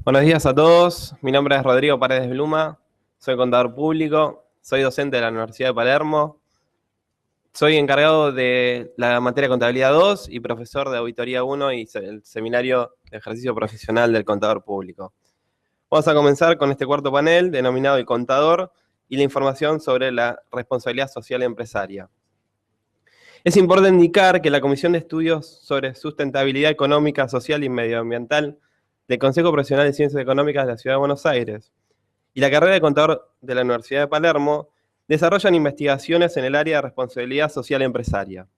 Buenos días a todos, mi nombre es Rodrigo Paredes Bluma, soy contador público, soy docente de la Universidad de Palermo, soy encargado de la materia Contabilidad 2 y profesor de Auditoría 1 y el seminario de ejercicio profesional del contador público. Vamos a comenzar con este cuarto panel denominado El Contador y la información sobre la responsabilidad social empresaria. Es importante indicar que la Comisión de Estudios sobre Sustentabilidad Económica, Social y Medioambiental del Consejo Profesional de Ciencias Económicas de la Ciudad de Buenos Aires y la carrera de contador de la Universidad de Palermo desarrollan investigaciones en el área de responsabilidad social empresaria.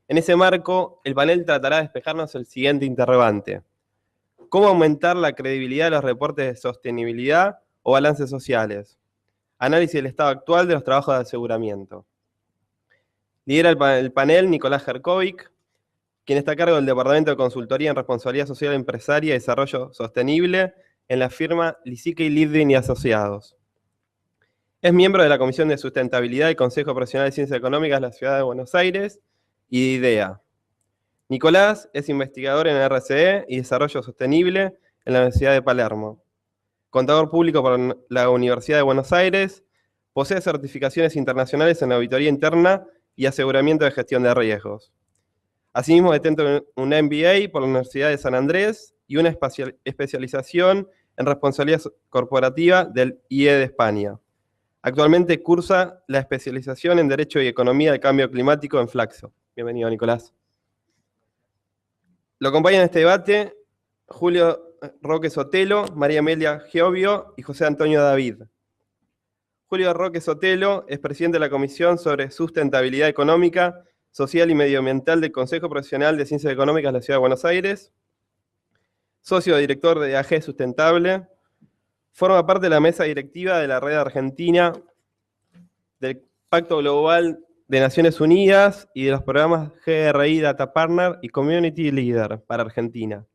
En ese marco, el panel tratará de despejarnos el siguiente interrogante: ¿cómo aumentar la credibilidad de los reportes de sostenibilidad o balances sociales? Análisis del estado actual de los trabajos de aseguramiento. Lidera el panel Nicolás Jerkovic, quien está a cargo del Departamento de Consultoría en Responsabilidad Social Empresaria y Desarrollo Sostenible en la firma Lisique y Lidwin y Asociados. Es miembro de la Comisión de Sustentabilidad del Consejo Profesional de Ciencias Económicas de la Ciudad de Buenos Aires y de IDEA. Nicolás es investigador en RCE y Desarrollo Sostenible en la Universidad de Palermo. Contador público por la Universidad de Buenos Aires, posee certificaciones internacionales en auditoría interna y aseguramiento de gestión de riesgos. Asimismo, detenta un MBA por la Universidad de San Andrés y una especialización en responsabilidad corporativa del IE de España. Actualmente cursa la especialización en Derecho y Economía del Cambio Climático en Flaxo. Bienvenido, Nicolás. Lo acompañan en este debate Julio Roque Sotelo, María Amelia Giovio y José Antonio David. Julio Roque Sotelo es presidente de la Comisión sobre Sustentabilidad Económica, Social y Medioambiental del Consejo Profesional de Ciencias Económicas de la Ciudad de Buenos Aires, socio director de AG Sustentable, forma parte de la mesa directiva de la Red Argentina, del Pacto Global de Naciones Unidas y de los programas GRI Data Partner y Community Leader para Argentina.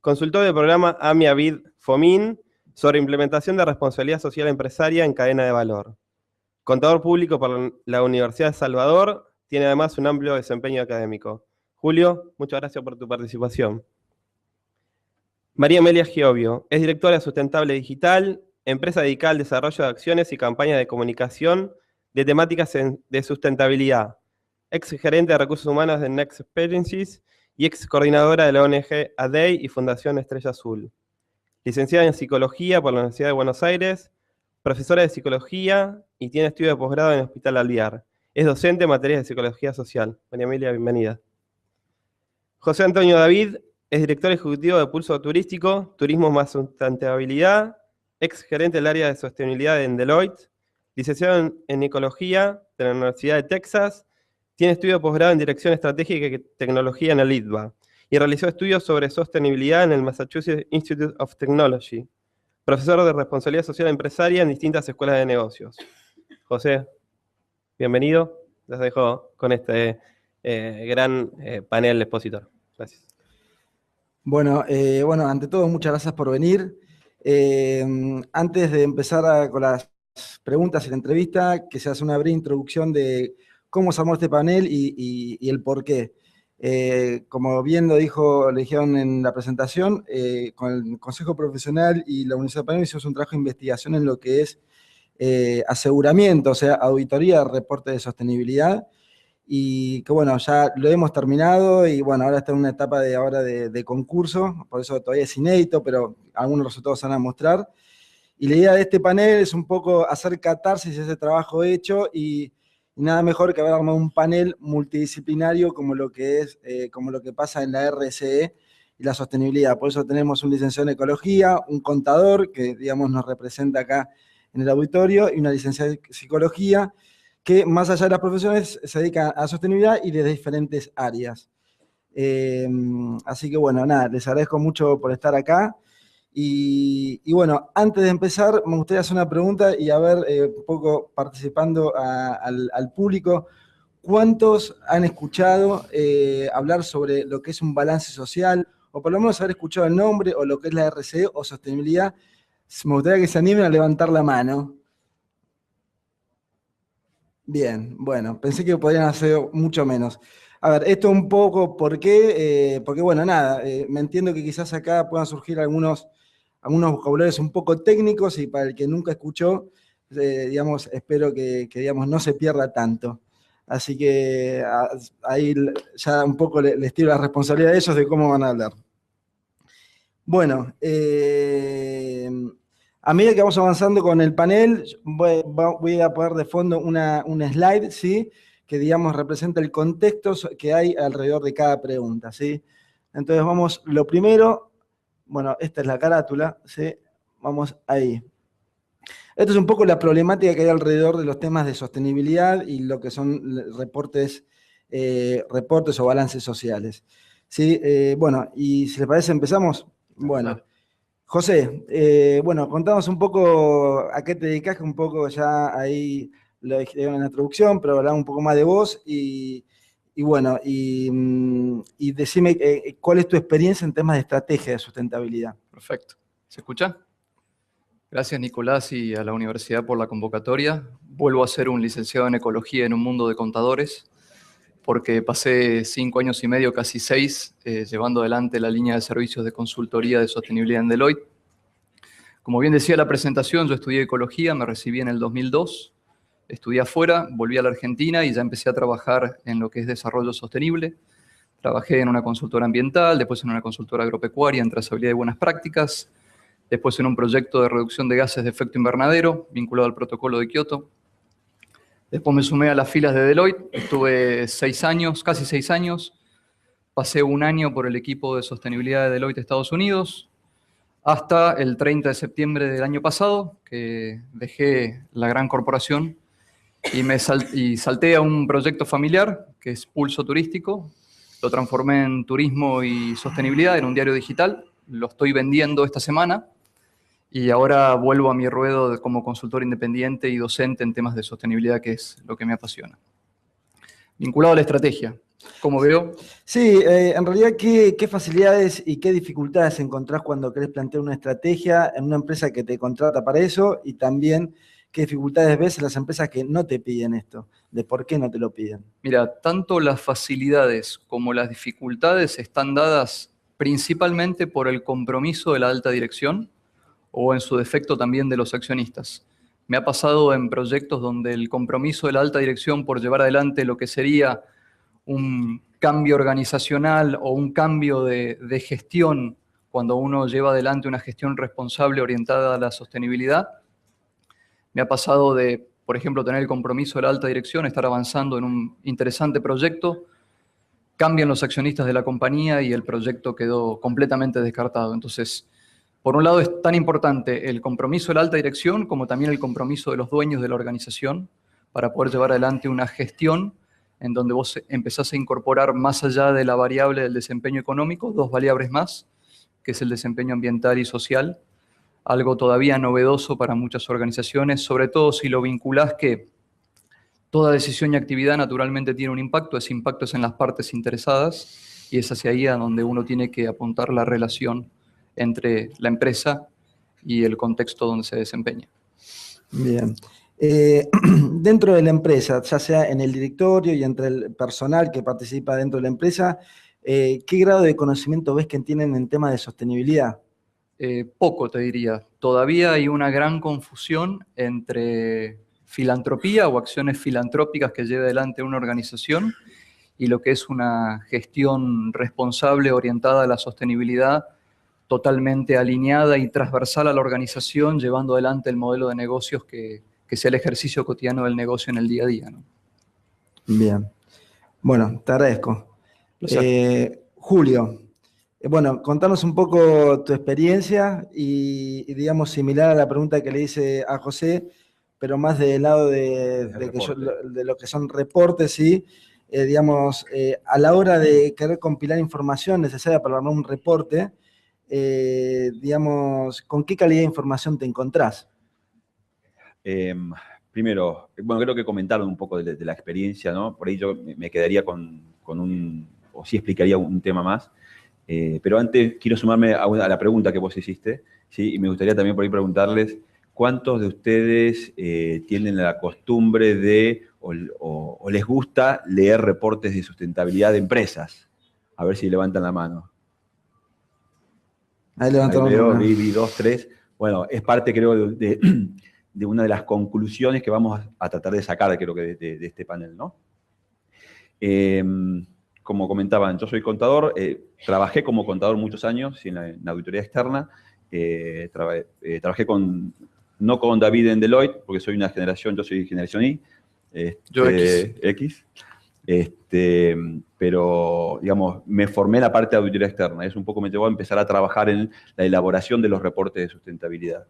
Consultor del programa AMIA-BID FOMIN sobre implementación de responsabilidad social empresaria en cadena de valor. Contador público por la Universidad de Salvador, tiene además un amplio desempeño académico. Julio, muchas gracias por tu participación. María Amelia Giovio es directora de Sustentable Digital, empresa dedicada al desarrollo de acciones y campañas de comunicación de temáticas de sustentabilidad, ex gerente de recursos humanos de Next Experiences y ex coordinadora de la ONG ADEI y Fundación Estrella Azul. Licenciada en Psicología por la Universidad de Buenos Aires, profesora de Psicología y tiene estudio de posgrado en el Hospital Alvear. Es docente en materias de Psicología Social. María Amelia, bienvenida. José Antonio David es director ejecutivo de Pulso Turístico, Turismo más Sustentabilidad, ex gerente del área de sostenibilidad en Deloitte, licenciado en Ecología de la Universidad de Texas, tiene estudio de posgrado en Dirección Estratégica y Tecnología en el ITBA y realizó estudios sobre sostenibilidad en el Massachusetts Institute of Technology. Profesor de Responsabilidad Social Empresaria en distintas escuelas de negocios. José, bienvenido. Les dejo con este gran panel expositor. Gracias. Bueno, ante todo, muchas gracias por venir. Antes de empezar con las preguntas y la entrevista, que se hace una breve introducción de cómo se armó este panel y el por qué. Como bien lo dijeron en la presentación, con el Consejo Profesional y la Universidad de Palermo hicimos un trabajo de investigación en lo que es aseguramiento, o sea, auditoría de reporte de sostenibilidad, y que bueno, ya lo hemos terminado y bueno, ahora está en una etapa de concurso, por eso todavía es inédito, pero algunos resultados se van a mostrar. Y la idea de este panel es un poco hacer catarsis de ese trabajo hecho y nada mejor que haber armado un panel multidisciplinario como lo que pasa en la RCE y la sostenibilidad. Por eso tenemos un licenciado en Ecología, un contador que digamos nos representa acá en el auditorio y una licenciada en Psicología, que más allá de las profesiones se dedica a sostenibilidad y de diferentes áreas. Así que bueno, nada, les agradezco mucho por estar acá. Y bueno, antes de empezar, me gustaría hacer una pregunta y a ver, un poco participando al público, ¿cuántos han escuchado hablar sobre lo que es un balance social, o por lo menos haber escuchado el nombre, o lo que es la RCE o sostenibilidad? Me gustaría que se animen a levantar la mano. Bien, bueno, pensé que podrían hacer mucho menos. A ver, esto un poco, ¿por qué? Porque bueno, nada, me entiendo que quizás acá puedan surgir algunos algunos vocabularios un poco técnicos y para el que nunca escuchó, digamos, espero que, digamos, no se pierda tanto. Así que ahí ya un poco les tiro la responsabilidad a ellos de cómo van a hablar. Bueno, a medida que vamos avanzando con el panel, voy a poner de fondo una slide, ¿sí? Que, digamos, representa el contexto que hay alrededor de cada pregunta, ¿sí? Entonces vamos, lo primero, bueno, esta es la carátula, ¿sí? Vamos ahí. Esto es un poco la problemática que hay alrededor de los temas de sostenibilidad y lo que son reportes o balances sociales. ¿Sí? Bueno, y si les parece, empezamos. Bueno, José, bueno, contanos un poco a qué te dedicas, que un poco ya ahí lo dije en la introducción, pero hablamos un poco más de vos y bueno, y decime cuál es tu experiencia en temas de estrategia de sustentabilidad. Perfecto. ¿Se escucha? Gracias, Nicolás, y a la universidad por la convocatoria. Vuelvo a ser un licenciado en Ecología en un mundo de contadores, porque pasé 5 años y medio, casi 6, llevando adelante la línea de servicios de consultoría de sostenibilidad en Deloitte. Como bien decía la presentación, yo estudié Ecología, me recibí en el 2002, estudié afuera, volví a la Argentina y ya empecé a trabajar en lo que es desarrollo sostenible. Trabajé en una consultora ambiental, después en una consultora agropecuaria en trazabilidad y buenas prácticas, después en un proyecto de reducción de gases de efecto invernadero vinculado al protocolo de Kioto. Después me sumé a las filas de Deloitte, estuve 6 años, casi 6 años. Pasé 1 año por el equipo de sostenibilidad de Deloitte Estados Unidos, hasta el 30 de septiembre del año pasado, que dejé la gran corporación y salté a un proyecto familiar, que es Pulso Turístico. Lo transformé en turismo y sostenibilidad, en un diario digital. Lo estoy vendiendo esta semana. Y ahora vuelvo a mi ruedo como consultor independiente y docente en temas de sostenibilidad, que es lo que me apasiona. Vinculado a la estrategia, ¿cómo veo? Sí, en realidad, ¿qué facilidades y qué dificultades encontrás cuando querés plantear una estrategia en una empresa que te contrata para eso? Y también, ¿qué dificultades ves en las empresas que no te piden esto? ¿De por qué no te lo piden? Mira, tanto las facilidades como las dificultades están dadas principalmente por el compromiso de la alta dirección, o en su defecto también de los accionistas. Me ha pasado en proyectos donde el compromiso de la alta dirección por llevar adelante lo que sería un cambio organizacional o un cambio de gestión, cuando uno lleva adelante una gestión responsable orientada a la sostenibilidad. Me ha pasado de, por ejemplo, tener el compromiso de la alta dirección, estar avanzando en un interesante proyecto, cambian los accionistas de la compañía y el proyecto quedó completamente descartado. Entonces, por un lado es tan importante el compromiso de la alta dirección como también el compromiso de los dueños de la organización para poder llevar adelante una gestión en donde vos empezás a incorporar, más allá de la variable del desempeño económico, 2 variables más, que es el desempeño ambiental y social, algo todavía novedoso para muchas organizaciones, sobre todo si lo vinculás que toda decisión y actividad naturalmente tiene un impacto, ese impacto es en las partes interesadas y es hacia ahí a donde uno tiene que apuntar la relación entre la empresa y el contexto donde se desempeña. Bien. Dentro de la empresa, ya sea en el directorio y entre el personal que participa dentro de la empresa, ¿qué grado de conocimiento ves que tienen en temas de sostenibilidad? Poco, te diría. Todavía hay una gran confusión entre filantropía o acciones filantrópicas que lleva adelante una organización y lo que es una gestión responsable orientada a la sostenibilidad, totalmente alineada y transversal a la organización, llevando adelante el modelo de negocios que sea el ejercicio cotidiano del negocio en el día a día, ¿no? Bien. Bueno, te agradezco. Julio, bueno, contanos un poco tu experiencia y, digamos, similar a la pregunta que le hice a José, pero más del lado de lo que son reportes, ¿sí? Digamos, a la hora de querer compilar información necesaria para armar un reporte, digamos, ¿con qué calidad de información te encontrás? Primero, bueno, creo que comentaron un poco de la experiencia, ¿no? Por ahí yo me quedaría con o sí explicaría un tema más. Pero antes quiero sumarme a la pregunta que vos hiciste, ¿sí? Y me gustaría también por ahí preguntarles cuántos de ustedes tienen la costumbre de o les gusta leer reportes de sustentabilidad de empresas. A ver si levantan la mano. Ahí levantaron Ahí veo, una. vi 2, 3. Bueno, es parte, creo, de una de las conclusiones que vamos a tratar de sacar, creo que, de este panel, ¿no? Como comentaban, yo soy contador, trabajé como contador muchos años en la auditoría externa, trabajé no con David en Deloitte, porque soy yo soy generación Y, Yo X. X, pero, digamos, me formé en la parte de auditoría externa, eso un poco me llevó a empezar a trabajar en la elaboración de los reportes de sustentabilidad.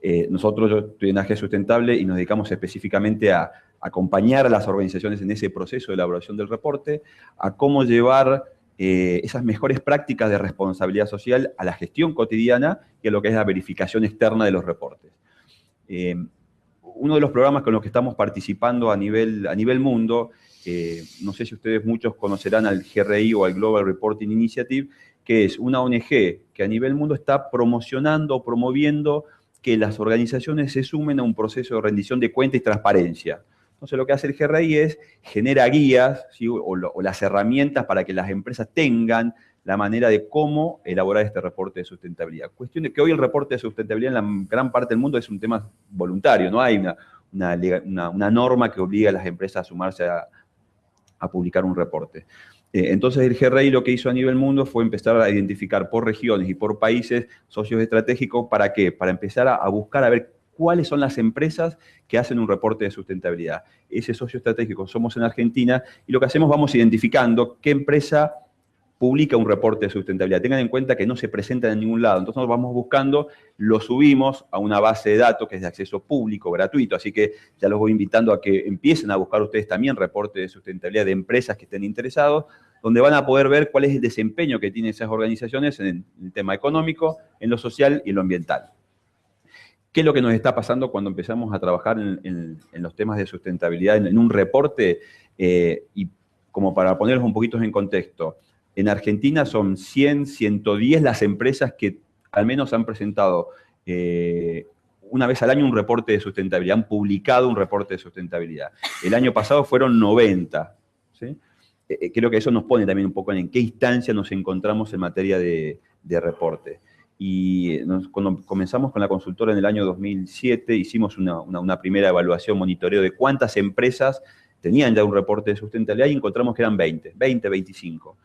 Yo estoy en AG Sustentable y nos dedicamos específicamente a acompañar a las organizaciones en ese proceso de elaboración del reporte, a cómo llevar esas mejores prácticas de responsabilidad social a la gestión cotidiana y a lo que es la verificación externa de los reportes. Uno de los programas con los que estamos participando a nivel mundo, no sé si ustedes muchos conocerán al GRI o al Global Reporting Initiative, que es una ONG que a nivel mundo está promocionando o promoviendo que las organizaciones se sumen a un proceso de rendición de cuentas y transparencia. Entonces, lo que hace el GRI es genera guías, ¿sí? o las herramientas para que las empresas tengan la manera de cómo elaborar este reporte de sustentabilidad. Cuestión de que hoy el reporte de sustentabilidad en la gran parte del mundo es un tema voluntario, no hay una norma que obliga a las empresas a sumarse a publicar un reporte. Entonces el GRI lo que hizo a nivel mundo fue empezar a identificar por regiones y por países socios estratégicos. ¿Para qué? Para empezar a buscar a ver cuáles son las empresas que hacen un reporte de sustentabilidad. Ese socio estratégico somos en Argentina y lo que hacemos vamos identificando qué empresa publica un reporte de sustentabilidad. Tengan en cuenta que no se presentan en ningún lado. Entonces nosotros vamos buscando, lo subimos a una base de datos que es de acceso público, gratuito. Así que ya los voy invitando a que empiecen a buscar ustedes también reportes de sustentabilidad de empresas que estén interesados, donde van a poder ver cuál es el desempeño que tienen esas organizaciones en el tema económico, en lo social y en lo ambiental. ¿Qué es lo que nos está pasando cuando empezamos a trabajar en los temas de sustentabilidad en un reporte? Y como para ponerlos un poquito en contexto, en Argentina son 100, 110 las empresas que al menos han presentado una vez al año un reporte de sustentabilidad, han publicado un reporte de sustentabilidad. El año pasado fueron 90. ¿Sí? Creo que eso nos pone también un poco en qué instancia nos encontramos en materia de reporte. Y cuando comenzamos con la consultora en el año 2007, hicimos una primera evaluación, monitoreo de cuántas empresas tenían ya un reporte de sustentabilidad y encontramos que eran 20, 25.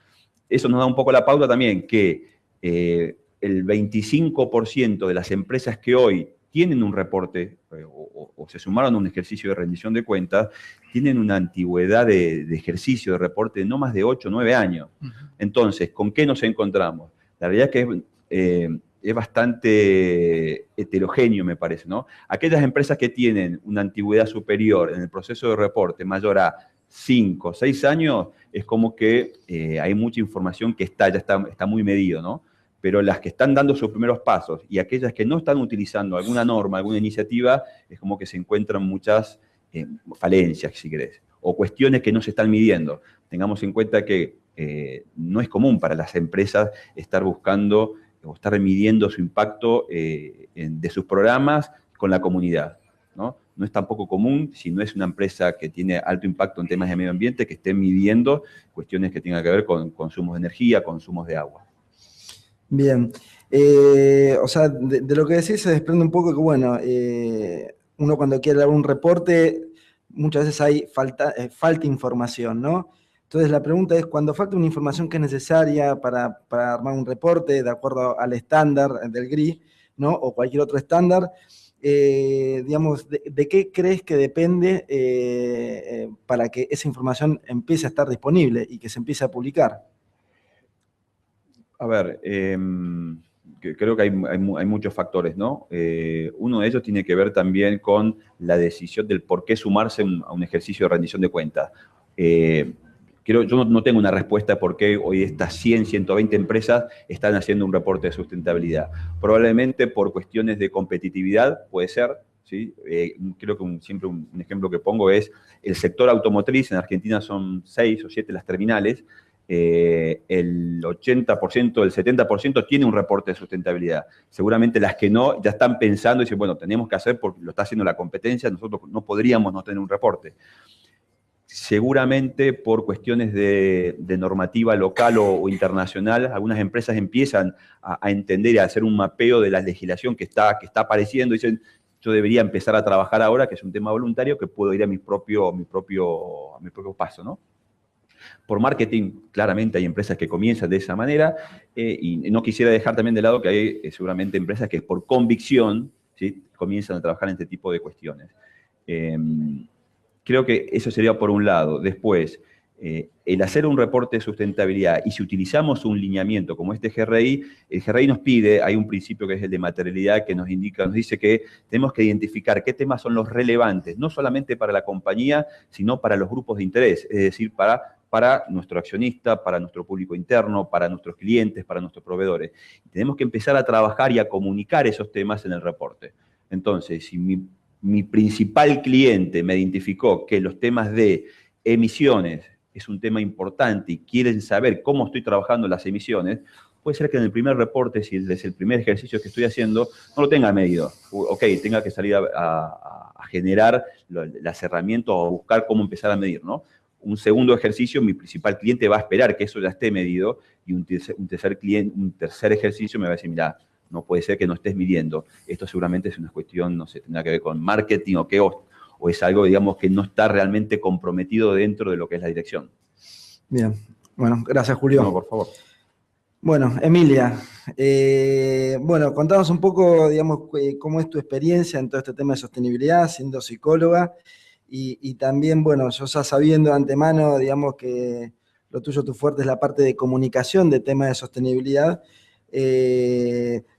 Eso nos da un poco la pauta también que el 25% de las empresas que hoy tienen un reporte o se sumaron a un ejercicio de rendición de cuentas, tienen una antigüedad de ejercicio de reporte de no más de 8 o 9 años. Entonces, ¿con qué nos encontramos? La realidad es que es bastante heterogéneo, me parece, ¿no? Aquellas empresas que tienen una antigüedad superior en el proceso de reporte mayor a 5 o 6 años, es como que hay mucha información que ya está muy medido, ¿no? Pero las que están dando sus primeros pasos y aquellas que no están utilizando alguna norma, alguna iniciativa, es como que se encuentran muchas falencias, si querés, o cuestiones que no se están midiendo. Tengamos en cuenta que no es común para las empresas estar buscando o estar midiendo su impacto de sus programas con la comunidad, ¿no? No es tampoco común, si no es una empresa que tiene alto impacto en temas de medio ambiente, que esté midiendo cuestiones que tengan que ver con consumos de energía, consumos de agua. Bien. O sea, de lo que decís se desprende un poco que, bueno, uno cuando quiere dar un reporte, muchas veces hay falta información, ¿no? Entonces la pregunta es, cuando falta una información que es necesaria para armar un reporte de acuerdo al estándar del GRI, ¿no? O cualquier otro estándar, digamos, ¿de qué crees que depende para que esa información empiece a estar disponible y que se empiece a publicar? A ver, creo que hay muchos factores, ¿no? Uno de ellos tiene que ver también con la decisión del por qué sumarse a un ejercicio de rendición de cuentas. Yo no tengo una respuesta de por qué hoy estas 100, 120 empresas están haciendo un reporte de sustentabilidad. Probablemente por cuestiones de competitividad, puede ser, ¿sí? Creo que siempre un ejemplo que pongo es el sector automotriz. En Argentina son 6 o 7 las terminales. El 80%, el 70% tiene un reporte de sustentabilidad. Seguramente las que no ya están pensando y dicen, bueno, tenemos que hacer porque lo está haciendo la competencia, nosotros no podríamos no tener un reporte. seguramente por cuestiones de normativa local o internacional, algunas empresas empiezan a entender y a hacer un mapeo de la legislación que está apareciendo. Dicen, yo debería empezar a trabajar ahora, que es un tema voluntario, que puedo ir a mi propio paso, ¿no? Por marketing, claramente hay empresas que comienzan de esa manera, y no quisiera dejar también de lado que hay seguramente empresas que por convicción, ¿sí?, comienzan a trabajar en este tipo de cuestiones. Creo que eso sería por un lado. Después, el hacer un reporte de sustentabilidad, y si utilizamos un lineamiento como este GRI, el GRI nos pide, hay un principio que es el de materialidad que nos dice que tenemos que identificar qué temas son los relevantes, no solamente para la compañía, sino para los grupos de interés, es decir, para nuestro accionista, para nuestro público interno, para nuestros clientes, para nuestros proveedores. Y tenemos que empezar a trabajar y a comunicar esos temas en el reporte. Entonces, si mi principal cliente me identificó que los temas de emisiones es un tema importante y quieren saber cómo estoy trabajando las emisiones, puede ser que en el primer reporte, si es el primer ejercicio que estoy haciendo, no lo tenga medido. Ok, tenga que salir a generar las herramientas o a buscar cómo empezar a medir, ¿no? Un segundo ejercicio, mi principal cliente va a esperar que eso ya esté medido, y un tercer ejercicio me va a decir, mira, no puede ser que no estés midiendo. Esto seguramente es una cuestión, no sé, tendrá que ver con marketing o es algo, digamos, que no está realmente comprometido dentro de lo que es la dirección. Bien. Bueno, gracias, Julio. No, por favor. Bueno, Emilia, bueno, contanos un poco, digamos, cómo es tu experiencia en todo este tema de sostenibilidad, siendo psicóloga, y también, bueno, yo ya sabiendo de antemano, digamos, que lo tuyo, tu fuerte es la parte de comunicación de temas de sostenibilidad.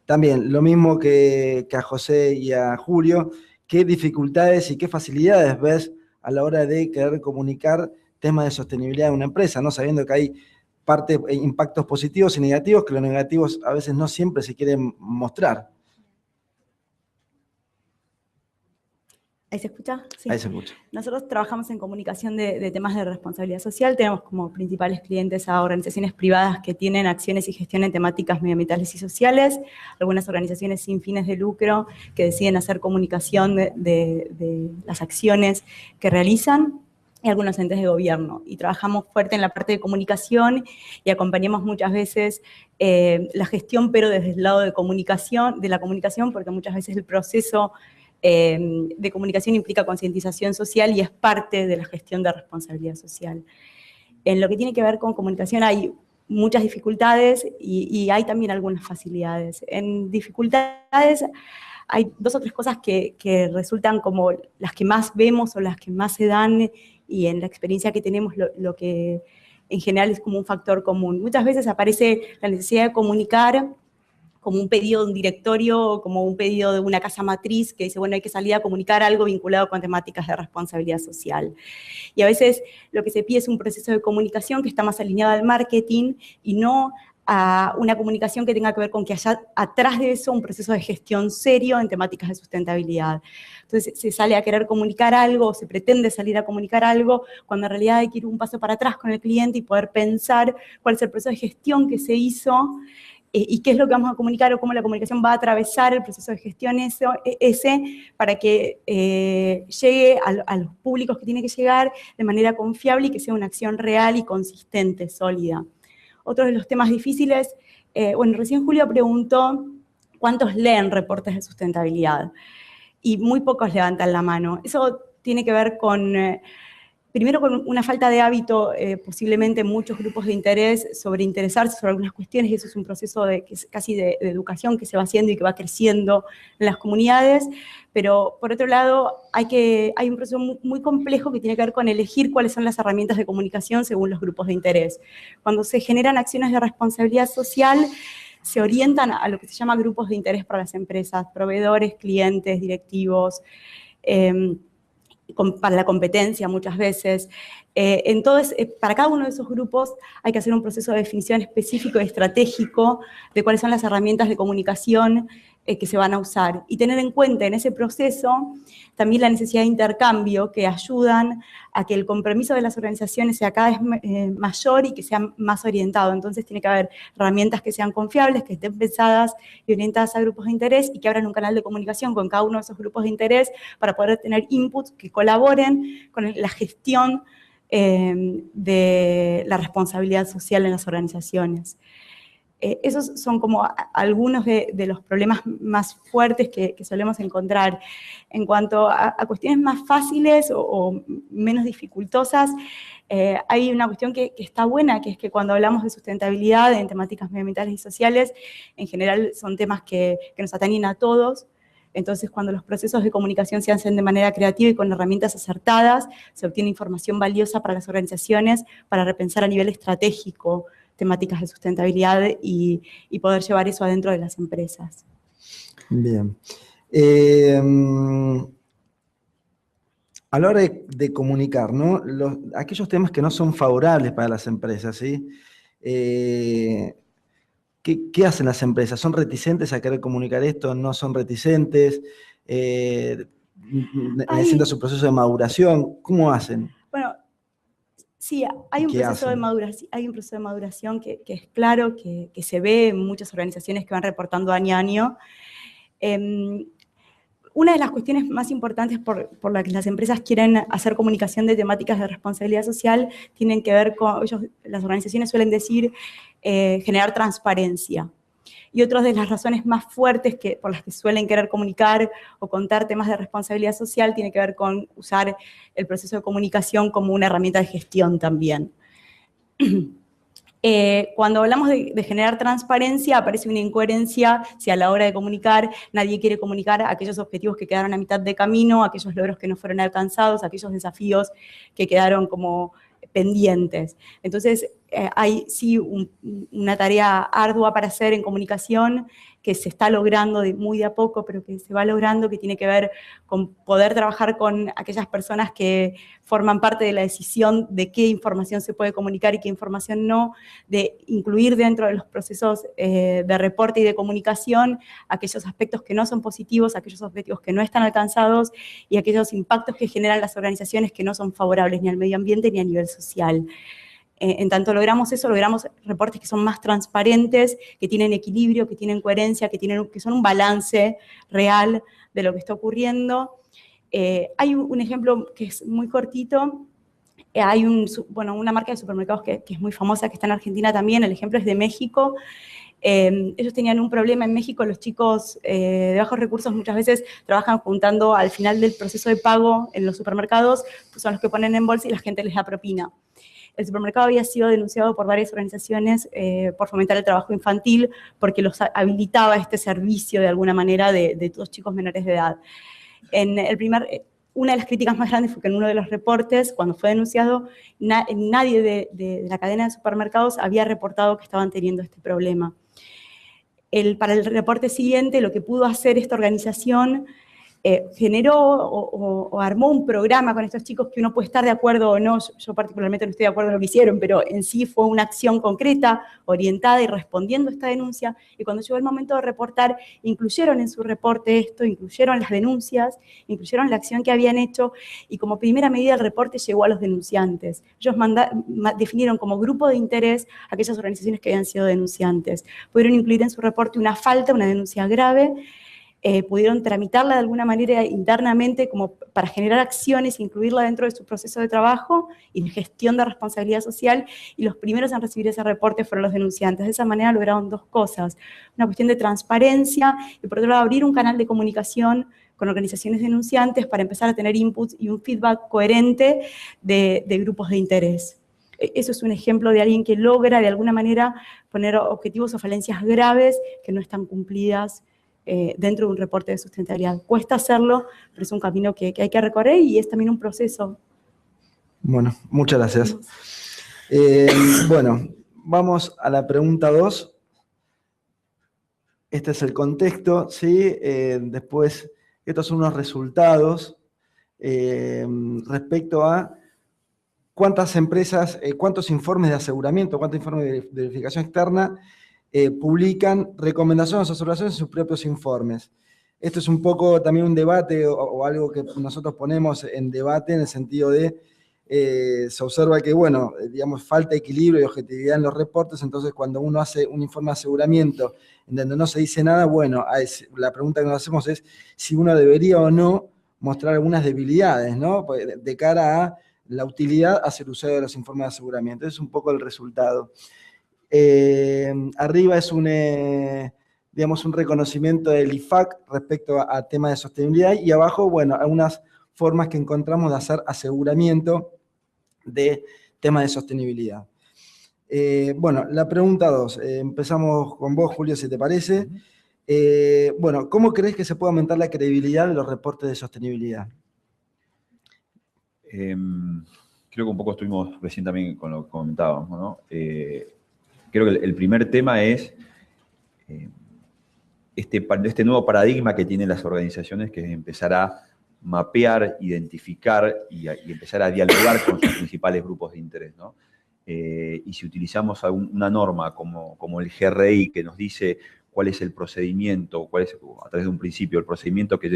También, lo mismo que a José y a Julio, ¿qué dificultades y qué facilidades ves a la hora de querer comunicar temas de sostenibilidad en una empresa, ¿no? Sabiendo que hay impactos positivos y negativos, que los negativos a veces no siempre se quieren mostrar. ¿Ahí se escucha? Sí. Ahí se escucha. Nosotros trabajamos en comunicación de temas de responsabilidad social. Tenemos como principales clientes a organizaciones privadas que tienen acciones y gestión en temáticas medioambientales y sociales, algunas organizaciones sin fines de lucro que deciden hacer comunicación de las acciones que realizan, y algunos entes de gobierno. Y trabajamos fuerte en la parte de comunicación y acompañamos muchas veces la gestión, pero desde el lado de la comunicación, porque muchas veces el proceso de comunicación implica concientización social y es parte de la gestión de responsabilidad social. En lo que tiene que ver con comunicación hay muchas dificultades y hay también algunas facilidades. En dificultades hay dos o tres cosas que resultan como las que más vemos o las que más se dan, y en la experiencia que tenemos lo que en general es como un factor común. Muchas veces aparece la necesidad de comunicar como un pedido de un directorio, como un pedido de una casa matriz que dice, bueno, hay que salir a comunicar algo vinculado con temáticas de responsabilidad social. Y a veces lo que se pide es un proceso de comunicación que está más alineado al marketing y no a una comunicación que tenga que ver con que haya atrás de eso un proceso de gestión serio en temáticas de sustentabilidad. Entonces se sale a querer comunicar algo, o se pretende salir a comunicar algo, cuando en realidad hay que ir un paso para atrás con el cliente y poder pensar cuál es el proceso de gestión que se hizo, y qué es lo que vamos a comunicar o cómo la comunicación va a atravesar el proceso de gestión ese para que llegue a los públicos que tiene que llegar de manera confiable y que sea una acción real y consistente, sólida. Otro de los temas difíciles, bueno, recién Julio preguntó cuántos leen reportes de sustentabilidad y muy pocos levantan la mano. Eso tiene que ver con... primero con una falta de hábito, posiblemente en muchos grupos de interés, sobre interesarse sobre algunas cuestiones, y eso es un proceso casi de educación que se va haciendo y que va creciendo en las comunidades, pero por otro lado hay un proceso muy complejo que tiene que ver con elegir cuáles son las herramientas de comunicación según los grupos de interés. Cuando se generan acciones de responsabilidad social, se orientan a lo que se llama grupos de interés para las empresas, proveedores, clientes, directivos, para la competencia muchas veces. Entonces, para cada uno de esos grupos hay que hacer un proceso de definición específico y estratégico de cuáles son las herramientas de comunicación que se van a usar. Y tener en cuenta en ese proceso también la necesidad de intercambio que ayudan a que el compromiso de las organizaciones sea cada vez mayor y que sea más orientado. Entonces tiene que haber herramientas que sean confiables, que estén pensadas y orientadas a grupos de interés y que abran un canal de comunicación con cada uno de esos grupos de interés para poder tener inputs que colaboren con la gestión de la responsabilidad social en las organizaciones. Esos son como algunos de los problemas más fuertes que solemos encontrar. En cuanto a cuestiones más fáciles o menos dificultosas, hay una cuestión que está buena, que es que cuando hablamos de sustentabilidad en temáticas medioambientales y sociales, en general son temas que nos atañen a todos. Entonces, cuando los procesos de comunicación se hacen de manera creativa y con herramientas acertadas, se obtiene información valiosa para las organizaciones para repensar a nivel estratégico temáticas de sustentabilidad y poder llevar eso adentro de las empresas. Bien. A la hora de comunicar, ¿no? Aquellos temas que no son favorables para las empresas, ¿sí? ¿Qué hacen las empresas? ¿Son reticentes a querer comunicar esto? ¿No son reticentes? ¿Necesitan su proceso de maduración? ¿Cómo hacen? Bueno, sí, hay un proceso de maduración que es claro, que se ve en muchas organizaciones que van reportando año a año. Una de las cuestiones más importantes por las que las empresas quieren hacer comunicación de temáticas de responsabilidad social tienen que ver con, las organizaciones suelen decir, generar transparencia. Y otra de las razones más fuertes por las que suelen querer comunicar o contar temas de responsabilidad social tiene que ver con usar el proceso de comunicación como una herramienta de gestión también. Cuando hablamos de generar transparencia, aparece una incoherencia si a la hora de comunicar nadie quiere comunicar aquellos objetivos que quedaron a mitad de camino, aquellos logros que no fueron alcanzados, aquellos desafíos que quedaron como pendientes. Entonces, hay sí una tarea ardua para hacer en comunicación que se está logrando muy de a poco, pero que se va logrando, que tiene que ver con poder trabajar con aquellas personas que forman parte de la decisión de qué información se puede comunicar y qué información no, de incluir dentro de los procesos de reporte y de comunicación aquellos aspectos que no son positivos, aquellos objetivos que no están alcanzados y aquellos impactos que generan las organizaciones que no son favorables ni al medio ambiente ni a nivel social. En tanto logramos eso, logramos reportes que son más transparentes, que tienen equilibrio, que tienen coherencia, que son un balance real de lo que está ocurriendo. Hay un ejemplo que es muy cortito. Hay una marca de supermercados que es muy famosa, que está en Argentina también. El ejemplo es de México. Ellos tenían un problema en México, los chicos de bajos recursos muchas veces trabajan juntando al final del proceso de pago en los supermercados, pues son los que ponen en bolsa y la gente les da propina. El supermercado había sido denunciado por varias organizaciones por fomentar el trabajo infantil porque los habilitaba este servicio de alguna manera de todos chicos menores de edad. Una de las críticas más grandes fue que en uno de los reportes, cuando fue denunciado, nadie de la cadena de supermercados había reportado que estaban teniendo este problema. Para el reporte siguiente, lo que pudo hacer esta organización generó o armó un programa con estos chicos que uno puede estar de acuerdo o no, yo particularmente no estoy de acuerdo en lo que hicieron, pero en sí fue una acción concreta, orientada y respondiendo a esta denuncia, y cuando llegó el momento de reportar, incluyeron en su reporte esto, incluyeron las denuncias, incluyeron la acción que habían hecho, y como primera medida el reporte llegó a los denunciantes. Ellos definieron como grupo de interés aquellas organizaciones que habían sido denunciantes. Pudieron incluir en su reporte una falta, una denuncia grave, pudieron tramitarla de alguna manera internamente como para generar acciones, incluirla dentro de su proceso de trabajo y de gestión de responsabilidad social, y los primeros en recibir ese reporte fueron los denunciantes. De esa manera lograron dos cosas: una cuestión de transparencia y por otro lado abrir un canal de comunicación con organizaciones denunciantes para empezar a tener inputs y un feedback coherente de grupos de interés. Eso es un ejemplo de alguien que logra de alguna manera poner objetivos o falencias graves que no están cumplidas dentro de un reporte de sustentabilidad. Cuesta hacerlo, pero es un camino que hay que recorrer y es también un proceso. Bueno, muchas gracias. Bueno, vamos a la pregunta 2. Este es el contexto, ¿sí? Después, estos son unos resultados respecto a cuántas empresas, cuántos informes de aseguramiento, cuántos informes de verificación externa publican recomendaciones o observaciones en sus propios informes. Esto es un poco también un debate o algo que nosotros ponemos en debate en el sentido de se observa que, bueno, digamos, falta equilibrio y objetividad en los reportes, entonces cuando uno hace un informe de aseguramiento en donde no se dice nada, bueno, la pregunta que nos hacemos es si uno debería o no mostrar algunas debilidades, ¿no? De cara a la utilidad hacia el usuario de los informes de aseguramiento. Ese es un poco el resultado. Arriba es digamos, un reconocimiento del IFAC respecto a temas de sostenibilidad, y abajo, bueno, algunas formas que encontramos de hacer aseguramiento de temas de sostenibilidad. Bueno, la pregunta 2. Empezamos con vos, Julio, si te parece. Bueno, ¿cómo crees que se puede aumentar la credibilidad de los reportes de sostenibilidad? Creo que un poco estuvimos recién también con lo que comentábamos, ¿no? Creo que el primer tema es este nuevo paradigma que tienen las organizaciones, que es empezar a mapear, identificar y empezar a dialogar con sus principales grupos de interés, ¿no? Y si utilizamos una norma como el GRI, que nos dice cuál es el procedimiento, cuál es, a través de un principio, el procedimiento que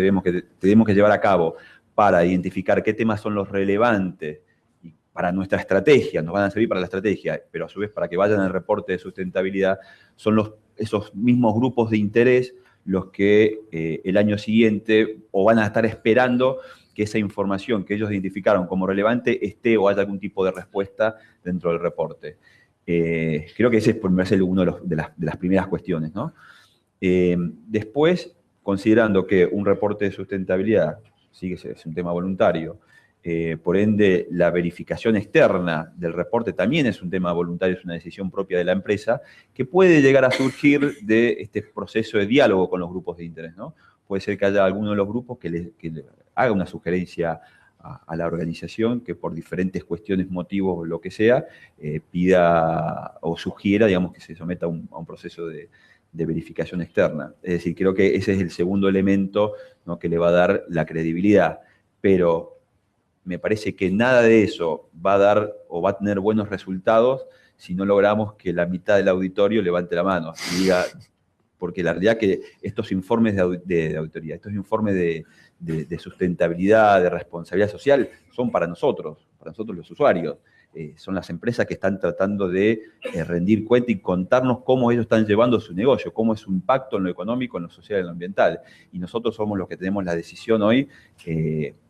tenemos que llevar a cabo para identificar qué temas son los relevantes y para nuestra estrategia, nos van a servir para la estrategia, pero a su vez para que vayan al reporte de sustentabilidad, son esos mismos grupos de interés los que el año siguiente o van a estar esperando que esa información que ellos identificaron como relevante esté o haya algún tipo de respuesta dentro del reporte. Creo que ese es, por me parece, uno de las primeras cuestiones, ¿no? Después, considerando que un reporte de sustentabilidad sí que es un tema voluntario, por ende, la verificación externa del reporte también es un tema voluntario, es una decisión propia de la empresa, que puede llegar a surgir de este proceso de diálogo con los grupos de interés, ¿no? Puede ser que haya alguno de los grupos que le haga una sugerencia a la organización, que por diferentes cuestiones, motivos o lo que sea, pida o sugiera, digamos, que se someta a un proceso de verificación externa. Es decir, creo que ese es el segundo elemento, ¿no?, que le va a dar la credibilidad. Pero me parece que nada de eso va a dar o va a tener buenos resultados si no logramos que la mitad del auditorio levante la mano y diga, porque la realidad es que estos informes de auditoría, estos informes de sustentabilidad, de responsabilidad social, son para nosotros los usuarios. Son las empresas que están tratando de rendir cuenta y contarnos cómo ellos están llevando su negocio, cómo es su impacto en lo económico, en lo social y en lo ambiental. Y nosotros somos los que tenemos la decisión hoy,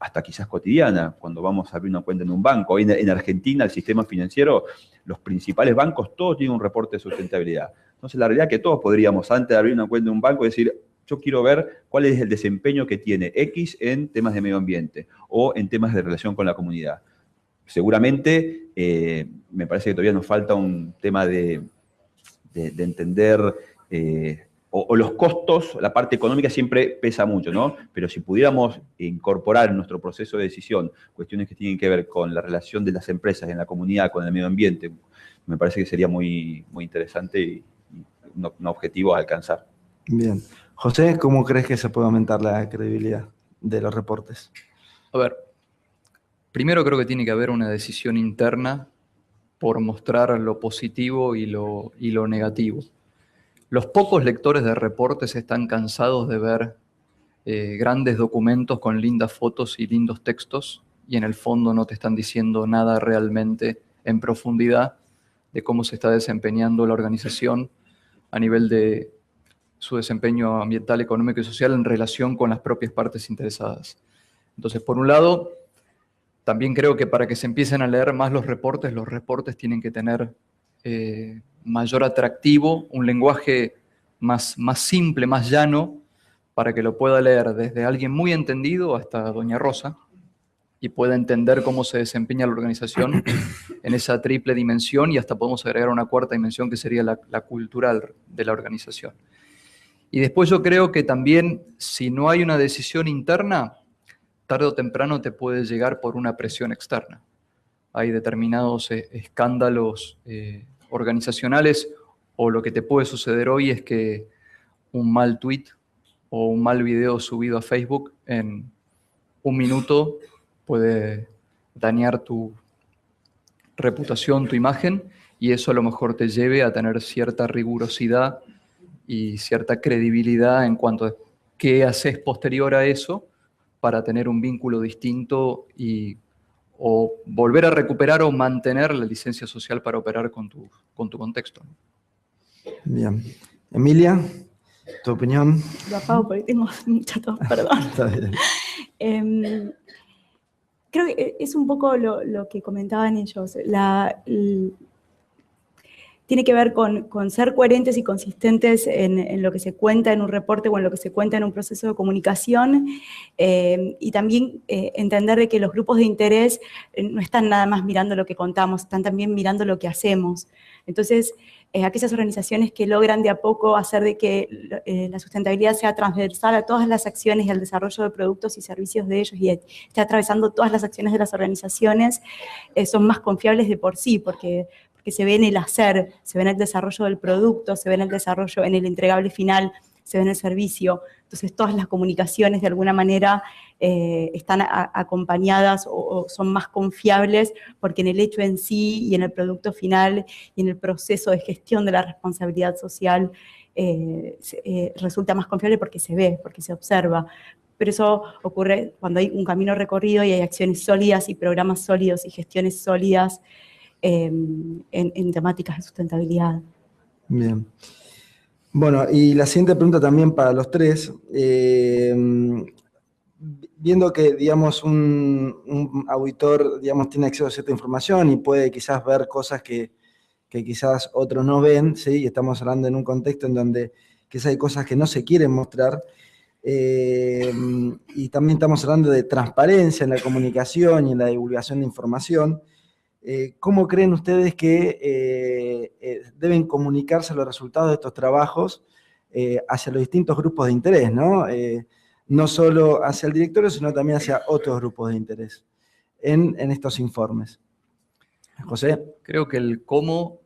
hasta quizás cotidiana, cuando vamos a abrir una cuenta en un banco. Hoy en Argentina, el sistema financiero, los principales bancos, todos tienen un reporte de sustentabilidad. Entonces, la realidad es que todos podríamos, antes de abrir una cuenta en un banco, decir, yo quiero ver cuál es el desempeño que tiene X en temas de medio ambiente o en temas de relación con la comunidad. Seguramente, me parece que todavía nos falta un tema de entender, o los costos, la parte económica siempre pesa mucho, ¿no? Pero si pudiéramos incorporar en nuestro proceso de decisión cuestiones que tienen que ver con la relación de las empresas en la comunidad, con el medio ambiente, me parece que sería muy, muy interesante y un objetivo a alcanzar. Bien. José, ¿cómo crees que se puede aumentar la credibilidad de los reportes? A ver, primero creo que tiene que haber una decisión interna por mostrar lo positivo y lo negativo. Los pocos lectores de reportes están cansados de ver grandes documentos con lindas fotos y lindos textos y en el fondo no te están diciendo nada realmente en profundidad de cómo se está desempeñando la organización a nivel de su desempeño ambiental, económico y social en relación con las propias partes interesadas. Entonces, por un lado, también creo que para que se empiecen a leer más los reportes tienen que tener mayor atractivo, un lenguaje más simple, más llano, para que lo pueda leer desde alguien muy entendido hasta Doña Rosa y pueda entender cómo se desempeña la organización en esa triple dimensión, y hasta podemos agregar una cuarta dimensión que sería la cultural de la organización. Y después yo creo que también, si no hay una decisión interna, tarde o temprano te puede llegar por una presión externa. Hay determinados escándalos organizacionales, o lo que te puede suceder hoy es que un mal tweet o un mal video subido a Facebook en un minuto puede dañar tu reputación, tu imagen, y eso a lo mejor te lleve a tener cierta rigurosidad y cierta credibilidad en cuanto a qué haces posterior a eso para tener un vínculo distinto y o volver a recuperar o mantener la licencia social para operar con tu contexto. Bien. Emilia, ¿tu opinión? Lo apago porque tengo mucha tos, perdón. Está bien. Creo que es un poco lo que comentaban ellos. Tiene que ver con ser coherentes y consistentes en lo que se cuenta en un reporte o en lo que se cuenta en un proceso de comunicación, y también entender de que los grupos de interés no están nada más mirando lo que contamos, están también mirando lo que hacemos. Entonces, aquellas organizaciones que logran de a poco hacer de que la sustentabilidad sea transversal a todas las acciones y al desarrollo de productos y servicios de ellos y esté atravesando todas las acciones de las organizaciones, son más confiables de por sí, porque se ve en el hacer, se ve en el desarrollo del producto, se ve en el desarrollo, en el entregable final, se ve en el servicio. Entonces, todas las comunicaciones, de alguna manera, están acompañadas o son más confiables, porque en el hecho en sí y en el producto final y en el proceso de gestión de la responsabilidad social resulta más confiable porque se ve, porque se observa. Pero eso ocurre cuando hay un camino recorrido y hay acciones sólidas y programas sólidos y gestiones sólidas en temáticas de sustentabilidad. Bien. Bueno, y la siguiente pregunta también para los tres. Viendo que, digamos, un auditor, digamos, tiene acceso a cierta información y puede quizás ver cosas que quizás otros no ven, ¿sí? Y estamos hablando en un contexto en donde quizás hay cosas que no se quieren mostrar. Y también estamos hablando de transparencia en la comunicación y en la divulgación de información. ¿Cómo creen ustedes que deben comunicarse los resultados de estos trabajos hacia los distintos grupos de interés, ¿no? No solo hacia el directorio, sino también hacia otros grupos de interés en estos informes? José. Creo que el cómo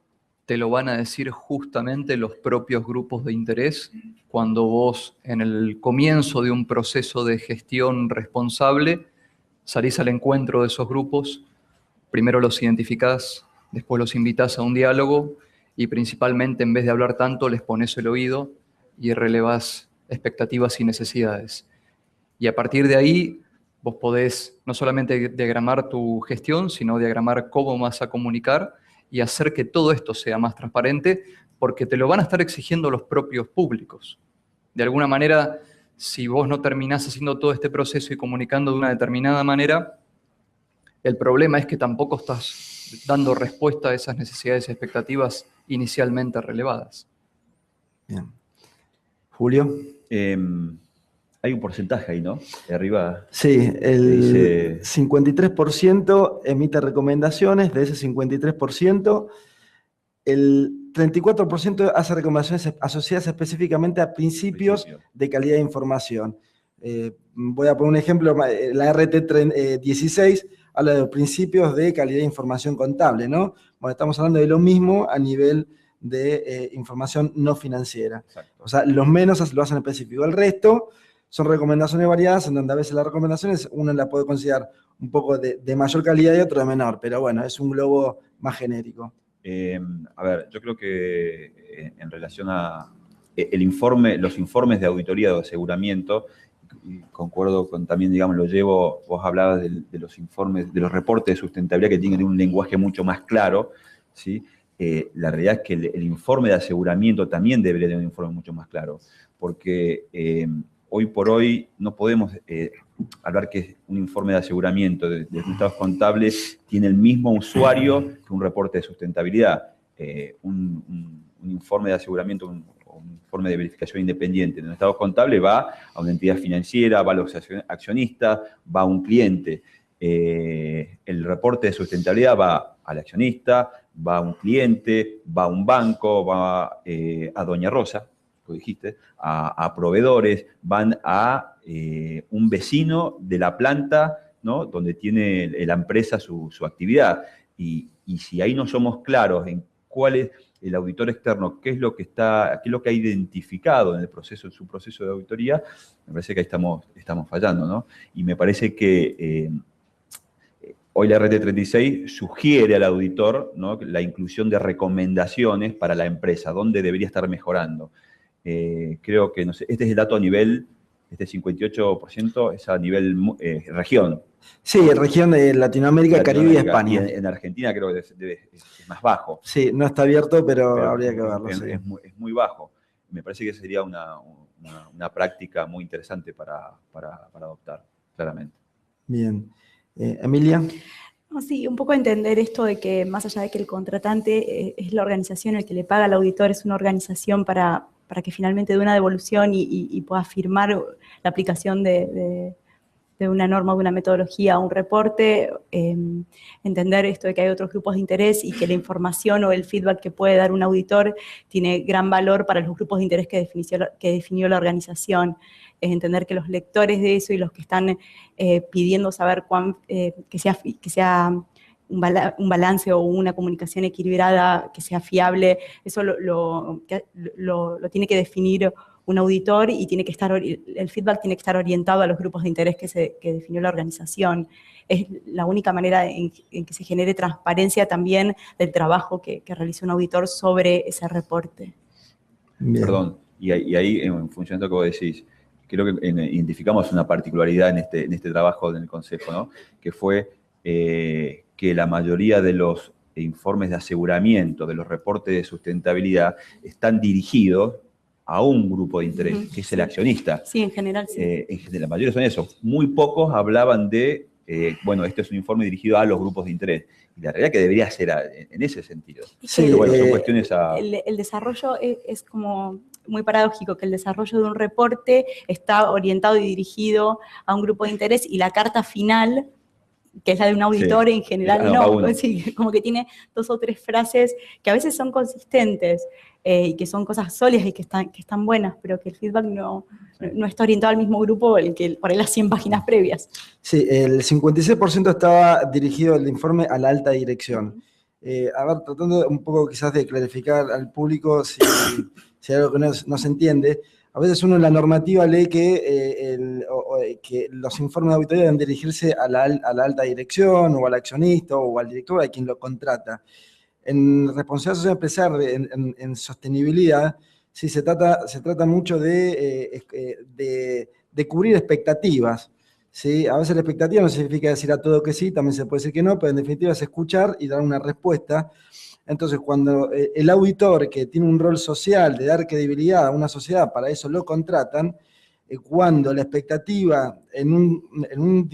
te lo van a decir justamente los propios grupos de interés cuando vos, en el comienzo de un proceso de gestión responsable, salís al encuentro de esos grupos. Primero los identificás, después los invitás a un diálogo y principalmente, en vez de hablar tanto, les pones el oído y relevás expectativas y necesidades. Y a partir de ahí, vos podés no solamente diagramar tu gestión, sino diagramar cómo vas a comunicar y hacer que todo esto sea más transparente, porque te lo van a estar exigiendo los propios públicos. De alguna manera, si vos no terminás haciendo todo este proceso y comunicando de una determinada manera, el problema es que tampoco estás dando respuesta a esas necesidades y expectativas inicialmente relevadas. Bien. Julio. Hay un porcentaje ahí, ¿no? De arriba. Sí, el dice... 53% emite recomendaciones. De ese 53%, el 34% hace recomendaciones asociadas específicamente a principios de calidad de información. Voy a poner un ejemplo. La RT 16 habla de principios de calidad de información contable, ¿no? Bueno, estamos hablando de lo mismo a nivel de información no financiera. Exacto. O sea, los menos lo hacen específico. El resto son recomendaciones variadas, en donde a veces las recomendaciones uno la puede considerar un poco de mayor calidad y otro de menor, pero bueno, es un globo más genérico. A ver, yo creo que en relación a los informes de auditoría de aseguramiento, y concuerdo con también, digamos, vos hablabas de los informes, de los reportes de sustentabilidad que tienen un lenguaje mucho más claro, ¿sí? La realidad es que el informe de aseguramiento también debería tener un informe mucho más claro, porque hoy por hoy no podemos hablar que un informe de aseguramiento de resultados contables tiene el mismo usuario que un reporte de sustentabilidad. Un informe de aseguramiento, un informe de verificación independiente de un estado contable va a una entidad financiera, va a los accionistas, va a un cliente. El reporte de sustentabilidad va al accionista, va a un cliente, va a un banco, va a Doña Rosa, lo dijiste, a proveedores, van a un vecino de la planta, ¿no? Donde tiene la empresa su actividad. Y si ahí no somos claros en cuál es el auditor externo, qué es lo que ha identificado en su proceso de auditoría, me parece que ahí estamos fallando, ¿no? Y me parece que hoy la RT 36 sugiere al auditor, ¿no?, la inclusión de recomendaciones para la empresa, dónde debería estar mejorando. Creo que, no sé, este es el dato a nivel, este 58% es a nivel región. Sí, región de Latinoamérica, Caribe y España. Y en Argentina creo que es más bajo. Sí, no está abierto, pero habría que verlo. Es muy bajo. Me parece que sería una práctica muy interesante para adoptar, claramente. Bien. Emilia. No, sí, un poco entender esto de que más allá de que el contratante es la organización, el que le paga al auditor es una organización para que finalmente dé una devolución y pueda firmar la aplicación de una norma, de una metodología, un reporte, entender esto de que hay otros grupos de interés y que la información o el feedback que puede dar un auditor tiene gran valor para los grupos de interés que definió la organización. Es entender que los lectores de eso y los que están pidiendo saber que sea un balance o una comunicación equilibrada, que sea fiable, eso lo tiene que definir un auditor y el feedback tiene que estar orientado a los grupos de interés que definió la organización. Es la única manera en que se genere transparencia también del trabajo que realiza un auditor sobre ese reporte. Bien. Perdón, y ahí, en función de lo que vos decís, creo que identificamos una particularidad en este trabajo del Consejo, ¿no? Que fue que la mayoría de los informes de aseguramiento, de los reportes de sustentabilidad, están dirigidos a un grupo de interés, que es el accionista. Sí, en general sí. La mayoría son esos. Muy pocos hablaban de, bueno, este es un informe dirigido a los grupos de interés. Y la realidad que debería ser en ese sentido. Sí, pero bueno, son cuestiones a... El desarrollo es como muy paradójico, que el desarrollo de un reporte está orientado y dirigido a un grupo de interés y la carta final, que es la de un auditor, en general no. Sí, como que tiene 2 o 3 frases que a veces son consistentes y que son cosas sólidas y que están buenas, pero que el feedback no está orientado al mismo grupo el que por ahí las 100 páginas previas. Sí, el 56% estaba dirigido el informe a la alta dirección. A ver, tratando un poco quizás de clarificar al público si hay algo que no se entiende. A veces uno en la normativa lee que los informes de auditoría deben dirigirse a la alta dirección o al accionista o al director, a quien lo contrata. En responsabilidad social empresarial, en sostenibilidad, sí se trata mucho de cubrir expectativas. ¿Sí? A veces la expectativa no significa decir a todo que sí, también se puede decir que no, pero en definitiva es escuchar y dar una respuesta. Entonces, cuando el auditor, que tiene un rol social de dar credibilidad a una sociedad, para eso lo contratan, cuando la expectativa en un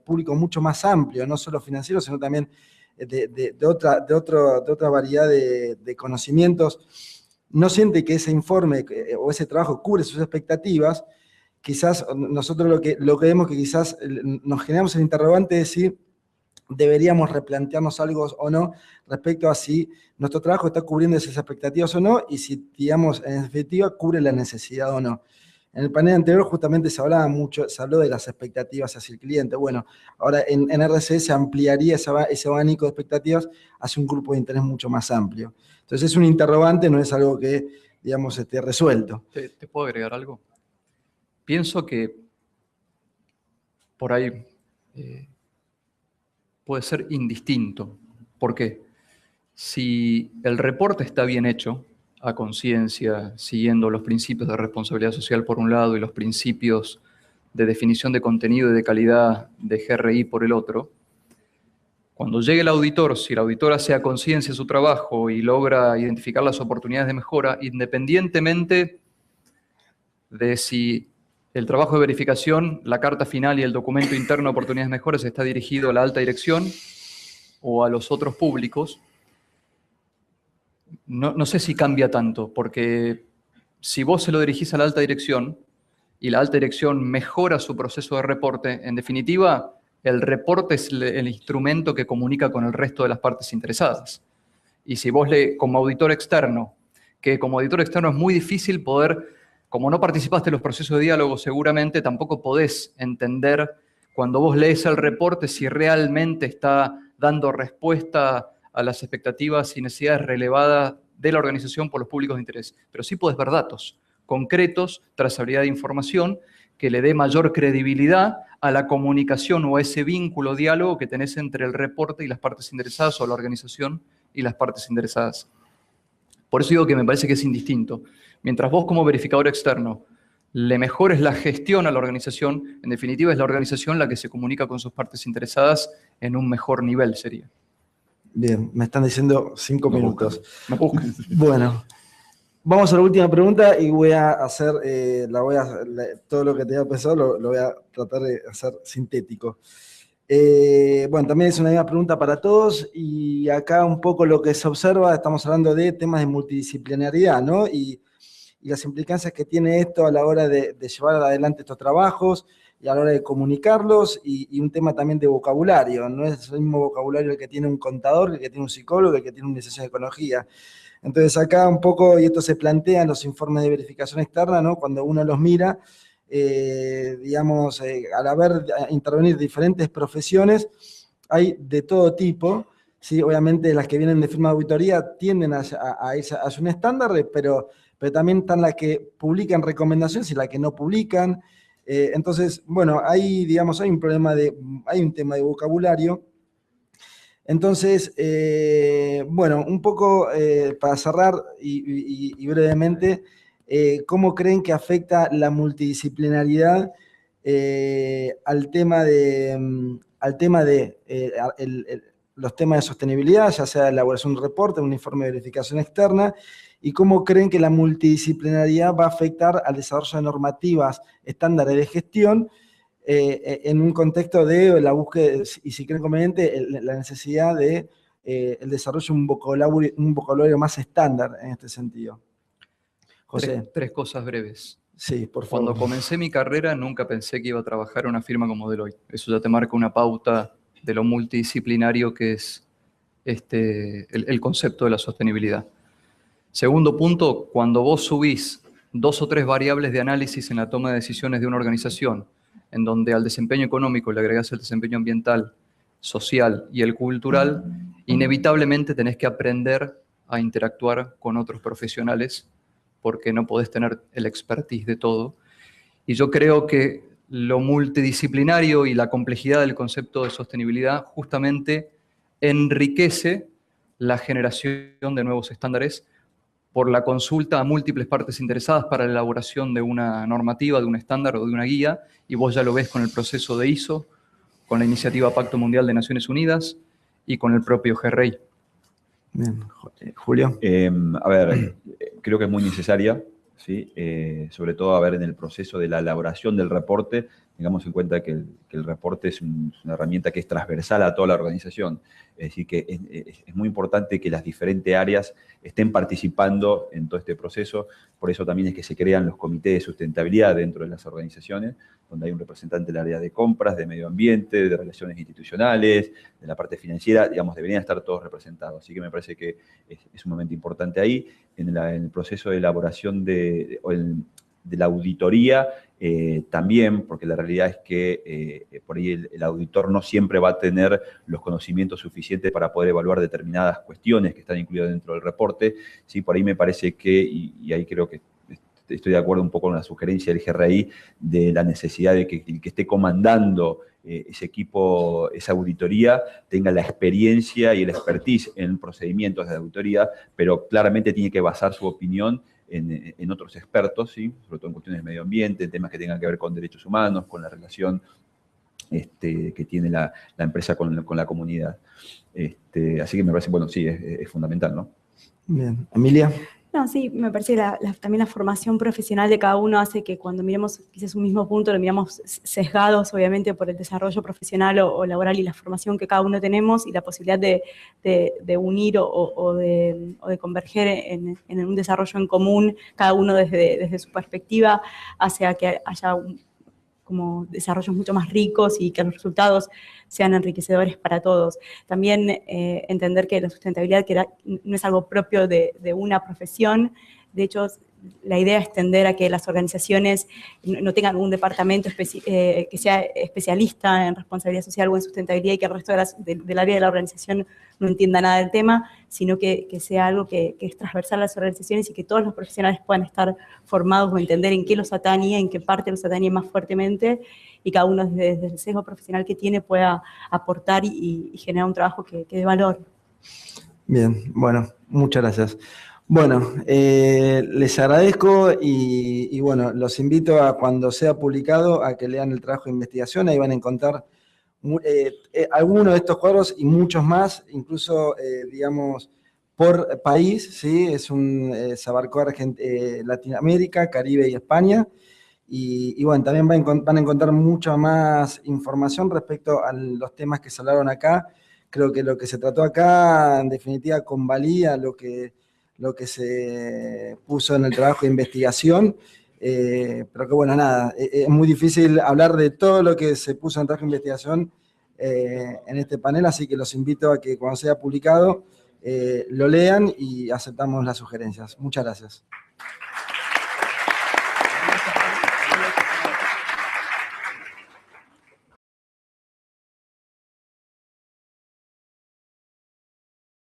público mucho más amplio, no solo financiero, sino también de otra variedad de conocimientos, no siente que ese informe o ese trabajo cubre sus expectativas, quizás nosotros lo que vemos que quizás nos generamos el interrogante de si deberíamos replantearnos algo o no respecto a si nuestro trabajo está cubriendo esas expectativas o no y si, digamos, en definitiva, cubre la necesidad o no. En el panel anterior justamente se habló de las expectativas hacia el cliente. Bueno, ahora en RCE se ampliaría ese abanico de expectativas hacia un grupo de interés mucho más amplio. Entonces es un interrogante, no es algo que, digamos, esté resuelto. ¿Te puedo agregar algo? Pienso que por ahí puede ser indistinto. ¿Por qué? Si el reporte está bien hecho, a conciencia, siguiendo los principios de responsabilidad social por un lado y los principios de definición de contenido y de calidad de GRI por el otro, cuando llegue el auditor, si el auditor hace a conciencia su trabajo y logra identificar las oportunidades de mejora, independientemente de si el trabajo de verificación, la carta final y el documento interno de oportunidades de mejoras está dirigido a la alta dirección o a los otros públicos, no sé si cambia tanto, porque si vos se lo dirigís a la alta dirección y la alta dirección mejora su proceso de reporte, en definitiva, el reporte es el instrumento que comunica con el resto de las partes interesadas. Y si vos como auditor externo, que como auditor externo es muy difícil poder, como no participaste en los procesos de diálogo, seguramente tampoco podés entender cuando vos lees el reporte si realmente está dando respuesta a las expectativas y necesidades relevadas de la organización por los públicos de interés. Pero sí podés ver datos concretos, trazabilidad de información, que le dé mayor credibilidad a la comunicación o a ese vínculo, diálogo que tenés entre el reporte y las partes interesadas o la organización y las partes interesadas. Por eso digo que me parece que es indistinto. Mientras vos como verificador externo le mejores la gestión a la organización, en definitiva es la organización la que se comunica con sus partes interesadas en un mejor nivel, sería. Bien, me están diciendo 5 minutos. Me buscan. Bueno, Vamos a la última pregunta y voy a hacer, todo lo que te había pensado lo voy a tratar de hacer sintético. Bueno, también es una misma pregunta para todos y acá un poco lo que se observa, estamos hablando de temas de multidisciplinaridad, ¿no? Y las implicancias que tiene esto a la hora de llevar adelante estos trabajos y a la hora de comunicarlos y un tema también de vocabulario. No es el mismo vocabulario el que tiene un contador, el que tiene un psicólogo, el que tiene una licenciado de ecología. Entonces acá un poco, y esto se plantea en los informes de verificación externa, ¿no? Cuando uno los mira, digamos, al haber intervenir diferentes profesiones, hay de todo tipo, ¿sí? Obviamente las que vienen de firma de auditoría tienden a irse hacia un estándar, pero también están las que publican recomendaciones y las que no publican. Entonces, bueno, ahí, digamos, hay un tema de vocabulario. Entonces, bueno, un poco para cerrar y brevemente, ¿cómo creen que afecta la multidisciplinaridad al tema de los temas de sostenibilidad, ya sea elaboración de un reporte, un informe de verificación externa, y cómo creen que la multidisciplinaridad va a afectar al desarrollo de normativas estándares de gestión en un contexto de la búsqueda, y si creen conveniente, la necesidad de el desarrollo de un vocabulario más estándar en este sentido? José. Tres cosas breves. Sí, por favor. Cuando comencé mi carrera nunca pensé que iba a trabajar en una firma como Deloitte. Eso ya te marca una pauta de lo multidisciplinario que es el concepto de la sostenibilidad. Segundo punto, cuando vos subís 2 o 3 variables de análisis en la toma de decisiones de una organización, en donde al desempeño económico le agregás el desempeño ambiental, social y el cultural, inevitablemente tenés que aprender a interactuar con otros profesionales porque no podés tener el expertise de todo. Y yo creo que lo multidisciplinario y la complejidad del concepto de sostenibilidad justamente enriquece la generación de nuevos estándares por la consulta a múltiples partes interesadas para la elaboración de una normativa, de un estándar o de una guía, y vos ya lo ves con el proceso de ISO, con la iniciativa Pacto Mundial de Naciones Unidas y con el propio GRI. Bien, Julio. A ver, creo que es muy necesaria, ¿sí? Sobre todo, a ver, en el proceso de la elaboración del reporte, tengamos en cuenta que el reporte es una herramienta que es transversal a toda la organización. Es decir, que es muy importante que las diferentes áreas estén participando en todo este proceso. Por eso también es que se crean los comités de sustentabilidad dentro de las organizaciones, donde hay un representante del área de compras, de medio ambiente, de relaciones institucionales, de la parte financiera, digamos, deberían estar todos representados. Así que me parece que es un momento importante ahí. En el proceso de elaboración de la auditoría, también, porque la realidad es que por ahí el auditor no siempre va a tener los conocimientos suficientes para poder evaluar determinadas cuestiones que están incluidas dentro del reporte. ¿Sí? Por ahí me parece que, y ahí creo que estoy de acuerdo un poco con la sugerencia del GRI, de la necesidad de que el que esté comandando ese equipo, esa auditoría, tenga la experiencia y el expertise en procedimientos de auditoría, pero claramente tiene que basar su opinión en otros expertos, ¿sí? Sobre todo en cuestiones de medio ambiente, temas que tengan que ver con derechos humanos, con la relación que tiene la empresa con la comunidad. Así que me parece, bueno, sí, es fundamental, ¿no? Bien. Emilia. No, sí, me parece que también la formación profesional de cada uno hace que cuando miremos quizás un mismo punto, lo miramos sesgados, obviamente, por el desarrollo profesional o laboral y la formación que cada uno tenemos y la posibilidad de unir o de converger en un desarrollo en común, cada uno desde su perspectiva, hacia que haya como desarrollos mucho más ricos y que los resultados sean enriquecedores para todos. También entender que la sustentabilidad no es algo propio de una profesión. De hecho, la idea es tender a que las organizaciones no tengan un departamento que sea especialista en responsabilidad social o en sustentabilidad y que el resto del área de la organización no entienda nada del tema, sino que sea algo que es transversal a las organizaciones y que todos los profesionales puedan estar formados o entender en qué los atañe, en qué parte los atañe más fuertemente, y cada uno desde el sesgo profesional que tiene pueda aportar y generar un trabajo que dé valor. Bien, bueno, muchas gracias. Bueno, les agradezco y bueno, los invito a cuando sea publicado a que lean el trabajo de investigación. Ahí van a encontrar algunos de estos cuadros y muchos más, incluso, digamos, por país, ¿sí? Se abarcó Latinoamérica, Caribe y España. Y bueno, también van a encontrar mucha más información respecto a los temas que se hablaron acá. Creo que lo que se trató acá, en definitiva, convalida lo que se puso en el trabajo de investigación. Pero que bueno, nada, es muy difícil hablar de todo lo que se puso en el trabajo de investigación en este panel, así que los invito a que cuando sea publicado lo lean y aceptamos las sugerencias. Muchas gracias.